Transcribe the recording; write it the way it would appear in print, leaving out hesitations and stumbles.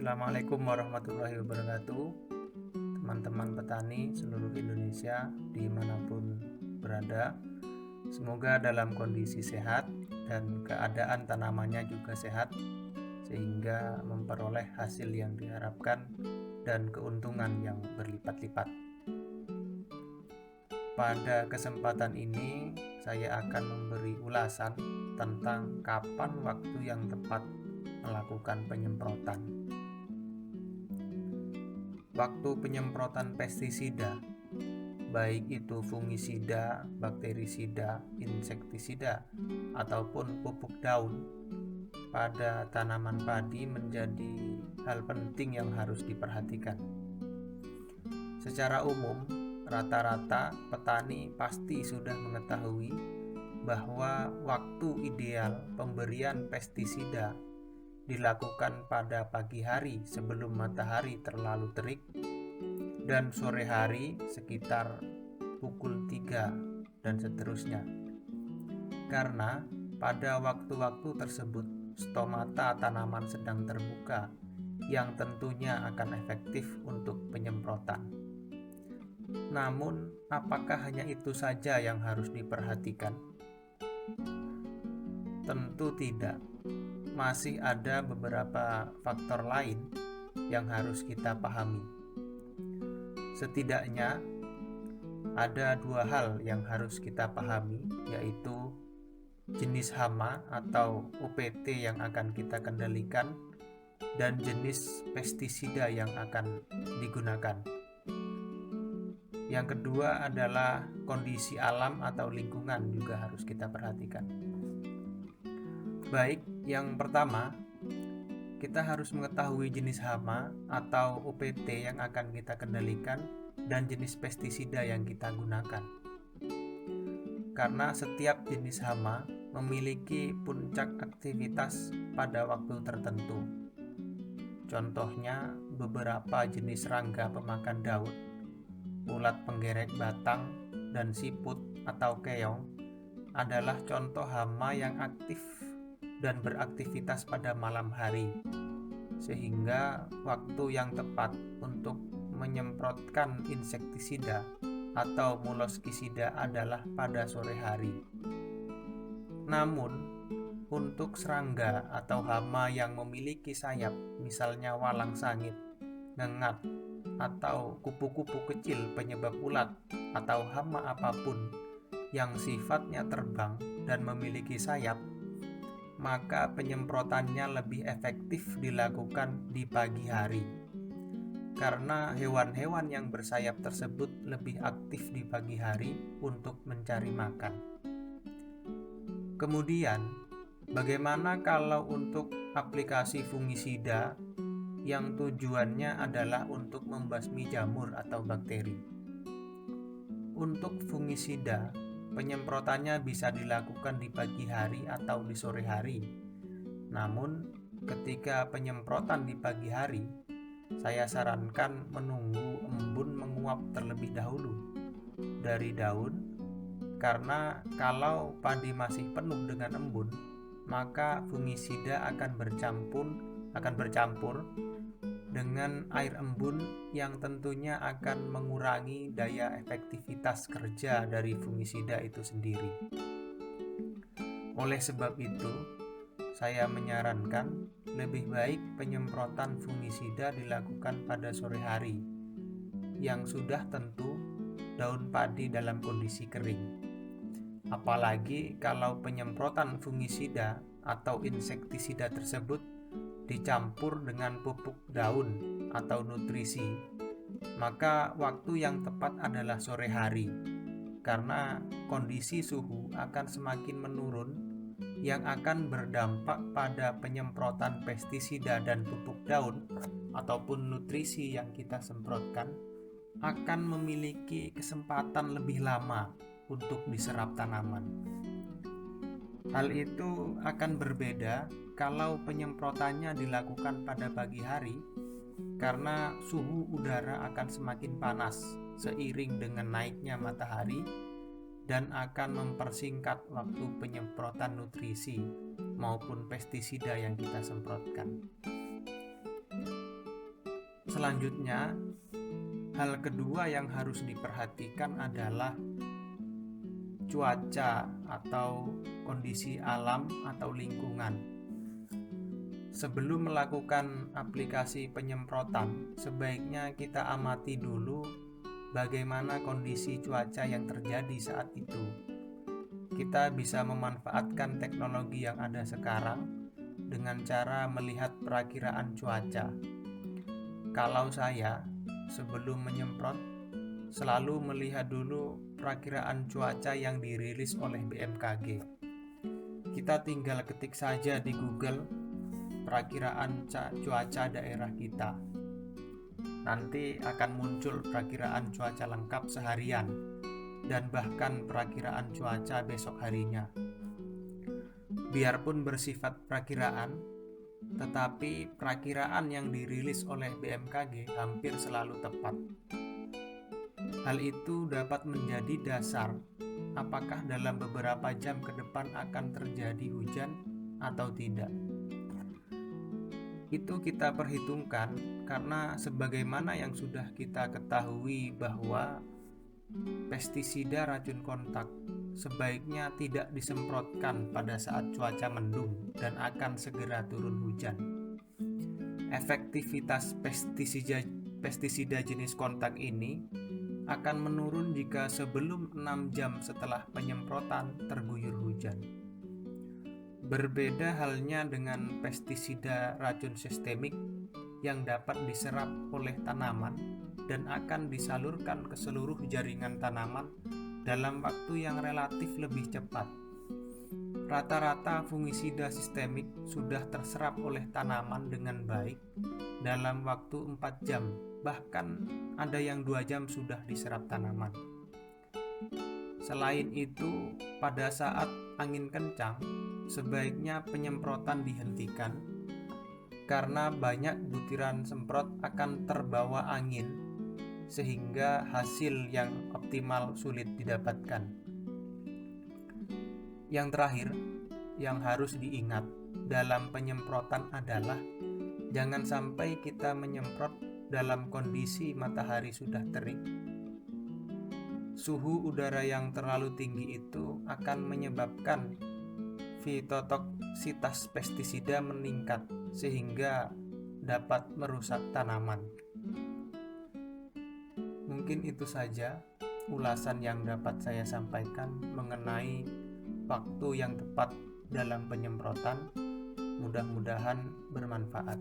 Assalamualaikum warahmatullahi wabarakatuh. Teman-teman petani seluruh Indonesia dimanapun berada, semoga dalam kondisi sehat dan keadaan tanamannya juga sehat, sehingga memperoleh hasil yang diharapkan dan keuntungan yang berlipat-lipat. Pada kesempatan ini saya akan memberi ulasan tentang kapan waktu yang tepat melakukan penyemprotan. Waktu penyemprotan pestisida, baik itu fungisida, bakterisida, insektisida, ataupun pupuk daun pada tanaman padi menjadi hal penting yang harus diperhatikan. Secara umum, rata-rata petani pasti sudah mengetahui bahwa waktu ideal pemberian pestisida dilakukan pada pagi hari sebelum matahari terlalu terik dan sore hari sekitar pukul 3 dan seterusnya. Karena pada waktu-waktu tersebut stomata tanaman sedang terbuka yang tentunya akan efektif untuk penyemprotan. Namun, apakah hanya itu saja yang harus diperhatikan? Tentu tidak. Masih ada beberapa faktor lain yang harus kita pahami. Setidaknya ada dua hal yang harus kita pahami, yaitu jenis hama atau UPT yang akan kita kendalikan dan jenis pestisida yang akan digunakan. Yang kedua adalah kondisi alam atau lingkungan juga harus kita perhatikan. Baik, yang pertama, kita harus mengetahui jenis hama atau UPT yang akan kita kendalikan dan jenis pestisida yang kita gunakan. Karena setiap jenis hama memiliki puncak aktivitas pada waktu tertentu. Contohnya, beberapa jenis serangga pemakan daun, ulat penggerek batang, dan siput atau keong adalah contoh hama yang aktif dan beraktivitas pada malam hari, sehingga waktu yang tepat untuk menyemprotkan insektisida atau molostisida adalah pada sore hari. Namun, untuk serangga atau hama yang memiliki sayap, misalnya walang sangit, ngengat, atau kupu-kupu kecil penyebab ulat atau hama apapun yang sifatnya terbang dan memiliki sayap, maka penyemprotannya lebih efektif dilakukan di pagi hari. Karena hewan-hewan yang bersayap tersebut lebih aktif di pagi hari untuk mencari makan. Kemudian, bagaimana kalau untuk aplikasi fungisida yang tujuannya adalah untuk membasmi jamur atau bakteri? Untuk fungisida, penyemprotannya bisa dilakukan di pagi hari atau di sore hari. Namun, ketika penyemprotan di pagi hari, saya sarankan menunggu embun menguap terlebih dahulu dari daun, karena kalau padi masih penuh dengan embun, maka fungisida akan bercampur dengan air embun yang tentunya akan mengurangi daya efektivitas kerja dari fungisida itu sendiri. Oleh sebab itu, saya menyarankan lebih baik penyemprotan fungisida dilakukan pada sore hari, yang sudah tentu daun padi dalam kondisi kering. Apalagi kalau penyemprotan fungisida atau insektisida tersebut dicampur dengan pupuk daun atau nutrisi, maka waktu yang tepat adalah sore hari, karena kondisi suhu akan semakin menurun yang akan berdampak pada penyemprotan pestisida dan pupuk daun ataupun nutrisi yang kita semprotkan akan memiliki kesempatan lebih lama untuk diserap tanaman. Hal itu akan berbeda kalau penyemprotannya dilakukan pada pagi hari, karena suhu udara akan semakin panas seiring dengan naiknya matahari dan akan mempersingkat waktu penyemprotan nutrisi maupun pestisida yang kita semprotkan. Selanjutnya, hal kedua yang harus diperhatikan adalah cuaca atau kondisi alam atau lingkungan. Sebelum melakukan aplikasi penyemprotan, sebaiknya kita amati dulu bagaimana kondisi cuaca yang terjadi saat itu. Kita bisa memanfaatkan teknologi yang ada sekarang dengan cara melihat perakiraan cuaca. Kalau saya, sebelum menyemprot, selalu melihat dulu perakiraan cuaca yang dirilis oleh BMKG. Kita tinggal ketik saja di Google perakiraan cuaca daerah kita. Nanti akan muncul perakiraan cuaca lengkap seharian dan bahkan perakiraan cuaca besok harinya. Biarpun bersifat perakiraan, tetapi perakiraan yang dirilis oleh BMKG hampir selalu tepat. Hal itu dapat menjadi dasar apakah dalam beberapa jam ke depan akan terjadi hujan atau tidak. Itu kita perhitungkan karena sebagaimana yang sudah kita ketahui bahwa pestisida racun kontak sebaiknya tidak disemprotkan pada saat cuaca mendung dan akan segera turun hujan. Efektivitas pestisida jenis kontak ini akan menurun jika sebelum 6 jam setelah penyemprotan terguyur hujan. Berbeda halnya dengan pestisida racun sistemik yang dapat diserap oleh tanaman dan akan disalurkan ke seluruh jaringan tanaman dalam waktu yang relatif lebih cepat. Rata-rata fungisida sistemik sudah terserap oleh tanaman dengan baik dalam waktu 4 jam, bahkan ada yang 2 jam sudah diserap tanaman. Selain itu, pada saat angin kencang, sebaiknya penyemprotan dihentikan karena banyak butiran semprot akan terbawa angin sehingga hasil yang optimal sulit didapatkan. Yang terakhir, yang harus diingat dalam penyemprotan adalah jangan sampai kita menyemprot dalam kondisi matahari sudah terik. Suhu udara yang terlalu tinggi itu akan menyebabkan fitotoksitas pestisida meningkat sehingga dapat merusak tanaman. Mungkin itu saja ulasan yang dapat saya sampaikan mengenai waktu yang tepat dalam penyemprotan. Mudah-mudahan bermanfaat.